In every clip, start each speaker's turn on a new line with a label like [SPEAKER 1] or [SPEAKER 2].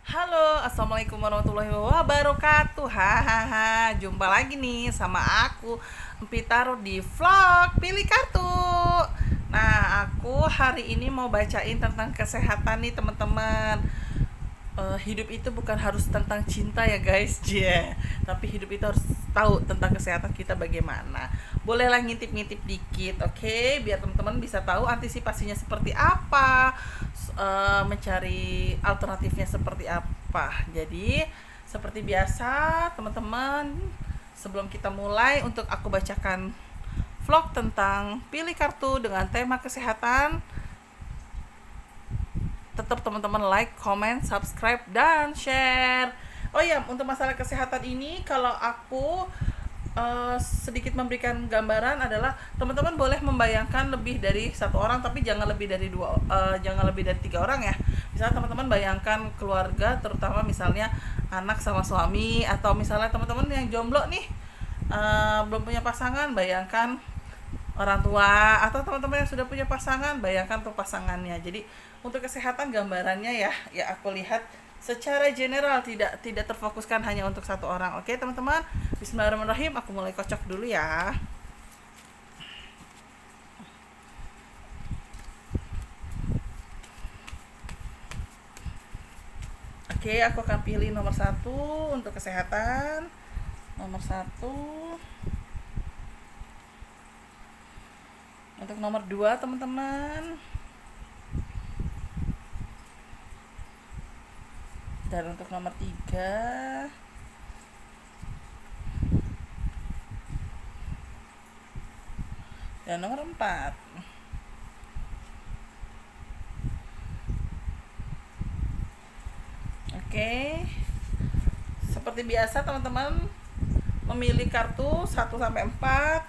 [SPEAKER 1] Halo, assalamualaikum warahmatullahi wabarakatuh. Hahaha, jumpa lagi nih sama aku Empi Taro di vlog Pilih Kartu. Nah, aku hari ini mau bacain tentang kesehatan nih teman-teman. Hidup itu bukan harus tentang cinta ya guys, tapi hidup itu harus tahu tentang kesehatan kita bagaimana. Bolehlah ngintip-ngintip dikit, oke? Biar teman-teman bisa tahu antisipasinya seperti apa, mencari alternatifnya seperti apa. Jadi seperti biasa teman-teman, sebelum kita mulai, untuk aku bacakan vlog tentang pilih kartu dengan tema kesehatan. Tetap teman-teman like, comment, subscribe, dan share. Oh ya, untuk masalah kesehatan ini, kalau aku sedikit memberikan gambaran adalah teman-teman boleh membayangkan lebih dari satu orang, tapi jangan lebih dari jangan lebih dari 3 orang ya. Misalnya teman-teman bayangkan keluarga, terutama misalnya anak sama suami, atau misalnya teman-teman yang jomblo nih, belum punya pasangan, bayangkan orang tua, atau teman-teman yang sudah punya pasangan, bayangkan tuh pasangannya. Jadi untuk kesehatan gambarannya ya aku lihat secara general, tidak terfokuskan hanya untuk satu orang. Oke teman-teman, bismillahirrahmanirrahim, aku mulai kocok dulu ya. Oke, aku akan pilih nomor 1 untuk kesehatan. Nomor 1. Untuk nomor 2 teman-teman. Dan untuk nomor 3. Dan nomor 4. Oke. Seperti biasa teman-teman memilih kartu 1 sampai 4,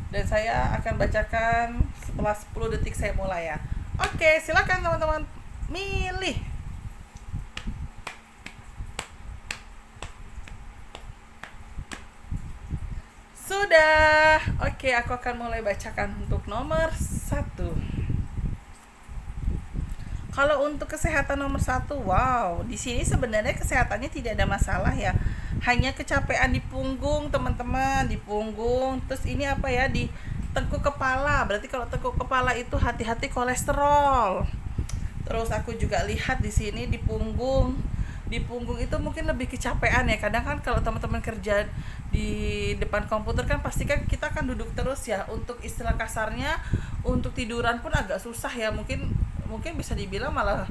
[SPEAKER 1] dan saya akan bacakan setelah 10 detik saya mulai ya. Oke, silakan teman-teman milih. Sudah. Oke, aku akan mulai bacakan untuk nomor 1. Kalau untuk kesehatan nomor 1, wow, di sini sebenarnya kesehatannya tidak ada masalah ya. Hanya kecapean di punggung, teman-teman, di punggung. Terus ini apa ya, di tengkuk kepala. Berarti kalau tengkuk kepala itu hati-hati kolesterol. Terus aku juga lihat di sini di punggung. Di punggung itu mungkin lebih kecapean ya. Kadang kan kalau teman-teman kerja di depan komputer kan pasti kan kita akan duduk terus ya. Untuk istilah kasarnya, untuk tiduran pun agak susah ya. Mungkin bisa dibilang malah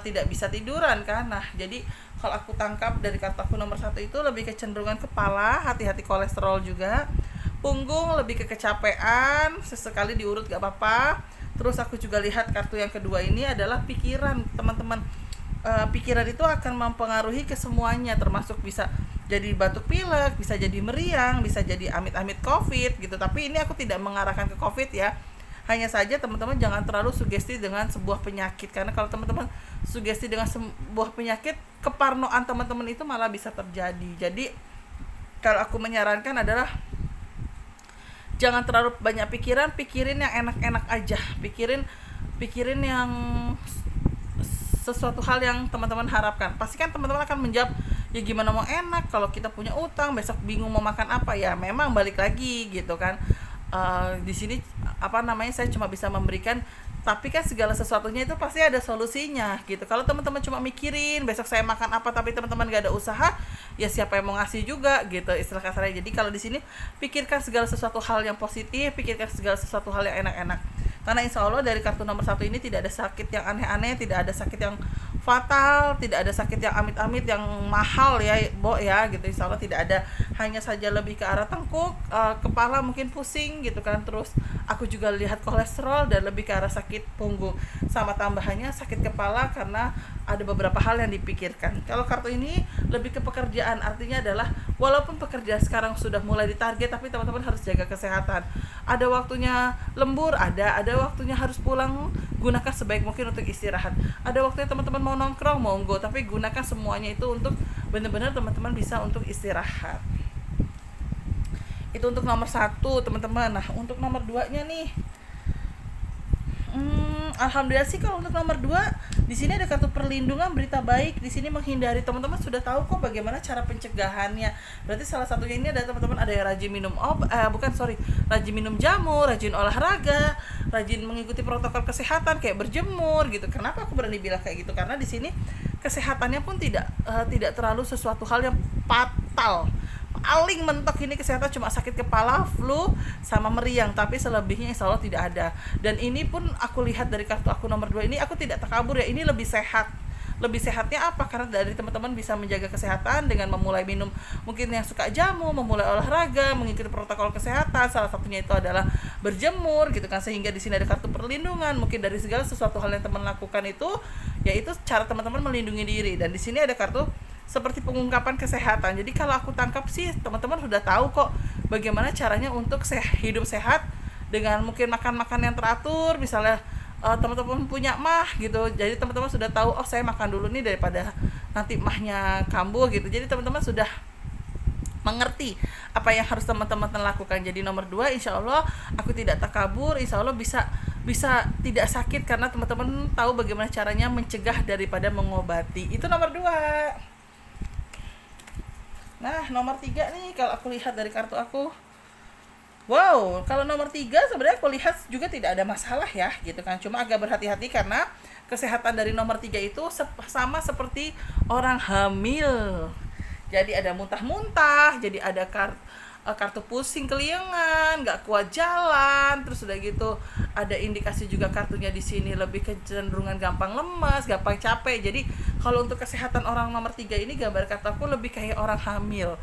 [SPEAKER 1] tidak bisa tiduran kan. Nah, jadi kalau aku tangkap dari kartu nomor 1 itu lebih kecenderungan kepala, hati-hati kolesterol juga. Punggung lebih ke kecapean, sesekali diurut gak apa-apa. Terus aku juga lihat kartu yang kedua ini adalah pikiran, teman-teman. Pikiran itu akan mempengaruhi ke semuanya, termasuk bisa jadi batuk pilek, bisa jadi meriang, bisa jadi amit-amit covid gitu. Tapi ini aku tidak mengarahkan ke covid ya. Hanya saja teman-teman jangan terlalu sugesti dengan sebuah penyakit, karena kalau teman-teman sugesti dengan sebuah penyakit, keparnoan teman-teman itu malah bisa terjadi. Jadi kalau aku menyarankan adalah jangan terlalu banyak pikiran, pikirin yang enak-enak aja, pikirin yang sesuatu hal yang teman-teman harapkan. Pasti kan teman-teman akan menjawab, ya gimana mau enak kalau kita punya utang, besok bingung mau makan apa. Ya memang balik lagi gitu kan. Di sini saya cuma bisa memberikan, tapi kan segala sesuatunya itu pasti ada solusinya gitu. Kalau teman-teman cuma mikirin besok saya makan apa, tapi teman-teman gak ada usaha, ya siapa yang mau ngasih juga gitu, istilah kasarnya. Jadi kalau di sini pikirkan segala sesuatu hal yang positif, pikirkan segala sesuatu hal yang enak-enak. Karena insya Allah dari kartu nomor 1 ini tidak ada sakit yang aneh-aneh, tidak ada sakit yang fatal, tidak ada sakit yang amit-amit yang mahal ya, Bo ya gitu. Insya Allah tidak ada, hanya saja lebih ke arah tengkuk, kepala mungkin pusing gitu kan. Terus aku juga lihat kolesterol dan lebih ke arah sakit punggung, sama tambahannya sakit kepala karena ada beberapa hal yang dipikirkan. Kalau kartu ini lebih ke pekerjaan, artinya adalah walaupun pekerjaan sekarang sudah mulai ditarget, tapi teman-teman harus jaga kesehatan. Ada waktunya lembur, ada waktunya harus pulang, gunakan sebaik mungkin untuk istirahat. Ada waktunya teman-teman mau nongkrong, monggo, tapi gunakan semuanya itu untuk benar-benar teman-teman bisa untuk istirahat. Itu untuk nomor 1 teman-teman. Nah, untuk nomor 2 nya nih, alhamdulillah sih kalau untuk nomor 2 Di sini ada kartu perlindungan, berita baik. Di sini menghindari, teman-teman sudah tahu kok bagaimana cara pencegahannya. Berarti salah satunya ini ada teman-teman, ada yang rajin minum rajin minum jamu, rajin olahraga, rajin mengikuti protokol kesehatan kayak berjemur gitu. Kenapa aku berani bilang kayak gitu? Karena di sini kesehatannya pun tidak terlalu sesuatu hal yang fatal. Paling mentok ini kesehatan cuma sakit kepala, flu, sama meriang, tapi selebihnya insya Allah tidak ada. Dan ini pun aku lihat dari kartu aku nomor 2 ini, aku tidak takabur ya, ini lebih sehat. Lebih sehatnya apa? Karena dari teman-teman bisa menjaga kesehatan dengan memulai minum, mungkin yang suka jamu, memulai olahraga, mengikuti protokol kesehatan, salah satunya itu adalah berjemur gitu kan. Sehingga di sini ada kartu perlindungan, mungkin dari segala sesuatu hal yang teman lakukan itu, yaitu cara teman-teman melindungi diri. Dan di sini ada kartu seperti pengungkapan kesehatan. Jadi kalau aku tangkap sih teman-teman sudah tahu kok bagaimana caranya untuk hidup sehat dengan mungkin makan-makan yang teratur. Misalnya teman-teman punya mah gitu, jadi teman-teman sudah tahu, oh saya makan dulu nih daripada nanti mahnya kambuh gitu. Jadi teman-teman sudah mengerti apa yang harus teman-teman lakukan. Jadi nomor 2 insya Allah aku tidak takabur, insya Allah bisa tidak sakit karena teman-teman tahu bagaimana caranya mencegah daripada mengobati. Itu nomor 2. Nah, nomor 3 nih kalau aku lihat dari kartu aku. Wow, kalau nomor 3 sebenarnya aku lihat juga tidak ada masalah ya, gitu kan. Cuma agak berhati-hati karena kesehatan dari nomor 3 itu sama seperti orang hamil. Jadi ada muntah-muntah, jadi ada kartu pusing keliengan, nggak kuat jalan, terus udah gitu ada indikasi juga kartunya di sini lebih kecenderungan gampang lemas, gampang capek. Jadi kalau untuk kesehatan orang nomor 3 ini gambar kataku lebih kayak orang hamil.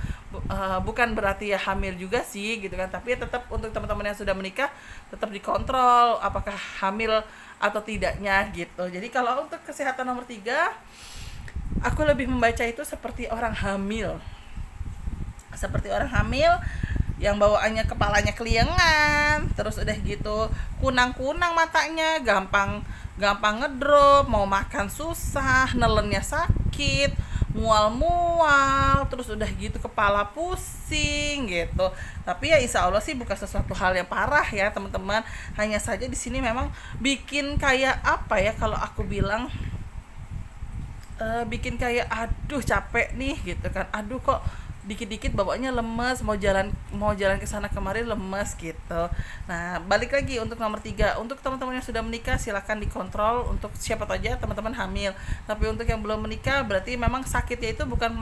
[SPEAKER 1] Bukan berarti ya hamil juga sih gitu kan, tapi tetap untuk teman-teman yang sudah menikah tetap dikontrol apakah hamil atau tidaknya gitu. Jadi kalau untuk kesehatan nomor 3 aku lebih membaca itu seperti orang hamil. Seperti orang hamil yang bawaannya kepalanya keliengan, terus udah gitu kunang-kunang matanya, gampang ngedrop, mau makan susah, nelennya sakit, mual-mual, terus udah gitu kepala pusing gitu. Tapi ya insya Allah sih bukan sesuatu hal yang parah ya teman-teman. Hanya saja di sini memang bikin kayak apa ya, kalau aku bilang bikin kayak aduh capek nih gitu kan, aduh kok dikit-dikit bawaannya lemes, mau jalan ke sana kemari lemes gitu. Nah, balik lagi untuk nomor 3, untuk teman-teman yang sudah menikah silakan dikontrol, untuk siapa saja teman-teman hamil. Tapi untuk yang belum menikah berarti memang sakitnya itu bukan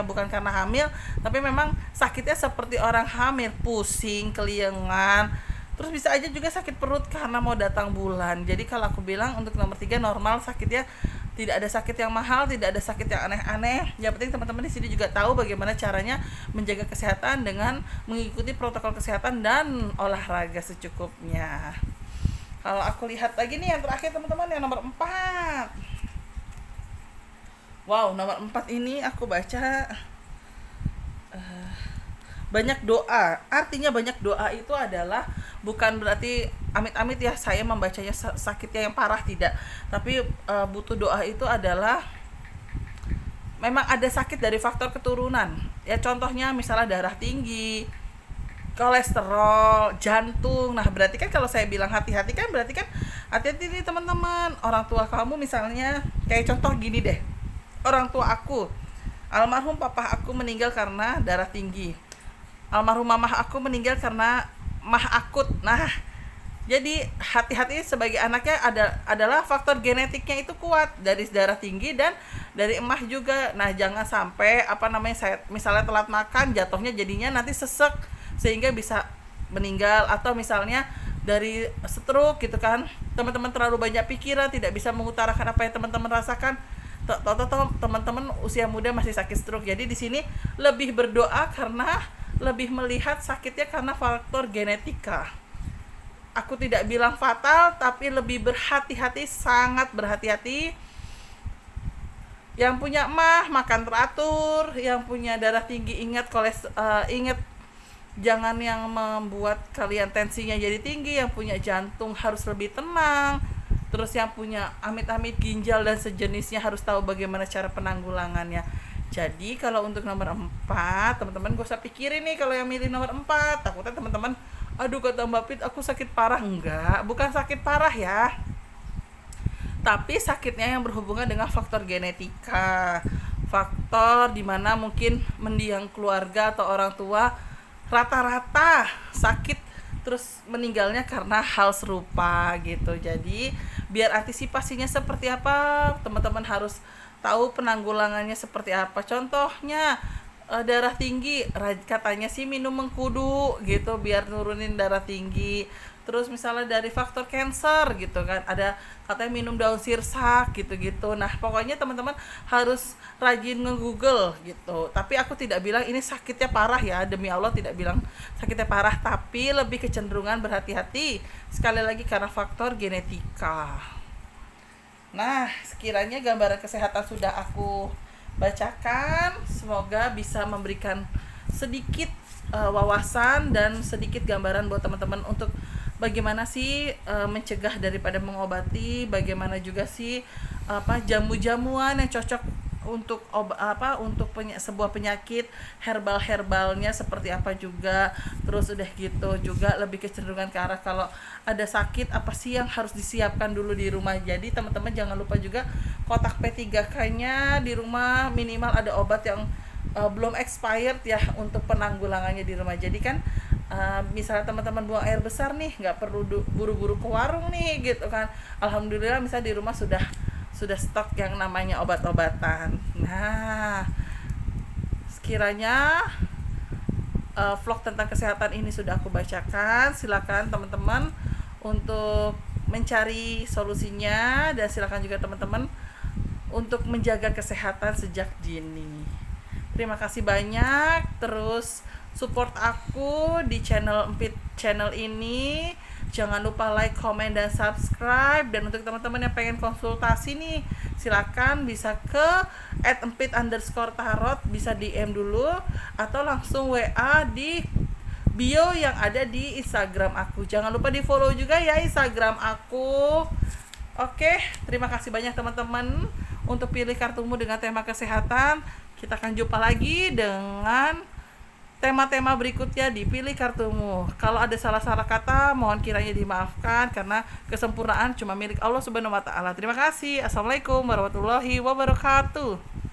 [SPEAKER 1] bukan karena hamil, tapi memang sakitnya seperti orang hamil, pusing, keliengan. Terus bisa aja juga sakit perut karena mau datang bulan. Jadi kalau aku bilang untuk nomor 3 normal sakitnya, tidak ada sakit yang mahal, tidak ada sakit yang aneh-aneh. Yang penting teman-teman di sini juga tahu bagaimana caranya menjaga kesehatan dengan mengikuti protokol kesehatan dan olahraga secukupnya. Kalau aku lihat lagi nih yang terakhir teman-teman, yang nomor 4. Wow, nomor 4 ini aku baca banyak doa. Artinya banyak doa itu adalah bukan berarti amit-amit ya saya membacanya sakitnya yang parah, tidak. Tapi butuh doa itu adalah memang ada sakit dari faktor keturunan. Ya contohnya misalnya darah tinggi, kolesterol, jantung. Nah, berarti kan kalau saya bilang hati-hati kan berarti kan hati-hati nih teman-teman. Orang tua kamu misalnya kayak contoh gini deh. Orang tua aku, almarhum papa aku meninggal karena darah tinggi. Almarhum mamah aku meninggal karena mah akut. Nah, jadi hati-hati sebagai anaknya adalah faktor genetiknya itu kuat dari darah tinggi dan dari emah juga. Nah, jangan sampai saya misalnya telat makan jatuhnya jadinya nanti sesek sehingga bisa meninggal, atau misalnya dari stroke gitu kan. Teman-teman terlalu banyak pikiran, tidak bisa mengutarakan apa yang teman-teman rasakan. Teman-teman usia muda masih sakit stroke. Jadi di sini lebih berdoa karena lebih melihat sakitnya karena faktor genetika. Aku tidak bilang fatal, tapi lebih berhati-hati, sangat berhati-hati. Yang punya mah makan teratur, yang punya darah tinggi ingat jangan yang membuat kalian tensinya jadi tinggi. Yang punya jantung harus lebih tenang. Terus yang punya amit-amit ginjal dan sejenisnya harus tahu bagaimana cara penanggulangannya. Jadi kalau untuk nomor 4, teman-teman gak usah pikirin nih kalau yang milih nomor 4. Takutnya teman-teman, aduh kata Mbak Pit aku sakit parah. Enggak, bukan sakit parah ya. tapi sakitnya yang berhubungan dengan faktor genetika, faktor dimana mungkin mendiang keluarga atau orang tua rata-rata sakit terus meninggalnya karena hal serupa gitu. Jadi biar antisipasinya seperti apa, teman-teman harus tahu penanggulangannya seperti apa. Contohnya darah tinggi, katanya sih minum mengkudu gitu biar nurunin darah tinggi. Terus misalnya dari faktor cancer gitu kan, ada katanya minum daun sirsak gitu-gitu. Nah pokoknya teman-teman harus rajin nge-google gitu. Tapi aku tidak bilang ini sakitnya parah ya, demi Allah tidak bilang sakitnya parah, tapi lebih kecenderungan berhati-hati sekali lagi karena faktor genetika. Nah, sekiranya gambaran kesehatan sudah aku bacakan, semoga bisa memberikan sedikit wawasan dan sedikit gambaran buat teman-teman untuk bagaimana sih mencegah daripada mengobati, bagaimana juga sih jamu-jamuan yang cocok untuk untuk sebuah penyakit, herbal-herbalnya seperti apa juga. Terus udah gitu juga lebih kecenderungan ke arah kalau ada sakit apa sih yang harus disiapkan dulu di rumah. Jadi teman-teman jangan lupa juga kotak P3K-nya di rumah minimal ada obat yang belum expired ya untuk penanggulangannya di rumah. Jadi kan misalnya teman-teman buang air besar nih, nggak perlu buru-buru ke warung nih gitu kan. Alhamdulillah misalnya di rumah sudah stok yang namanya obat-obatan. Nah, sekiranya vlog tentang kesehatan ini sudah aku bacakan, silakan teman-teman untuk mencari solusinya, dan silakan juga teman-teman untuk menjaga kesehatan sejak dini. Terima kasih banyak, terus support aku di channel ini. Jangan lupa like, comment, dan subscribe. Dan untuk teman-teman yang pengen konsultasi nih, silakan bisa ke @empit_tarot, bisa DM dulu atau langsung WA di bio yang ada di Instagram aku. Jangan lupa di follow juga ya Instagram aku. Oke, terima kasih banyak teman-teman untuk pilih kartumu dengan tema kesehatan. Kita akan jumpa lagi dengan tema-tema berikutnya di Pilih Kartumu. Kalau ada salah-salah kata, mohon kiranya dimaafkan karena kesempurnaan cuma milik Allah Subhanahu wa taala. Terima kasih. Assalamualaikum warahmatullahi wabarakatuh.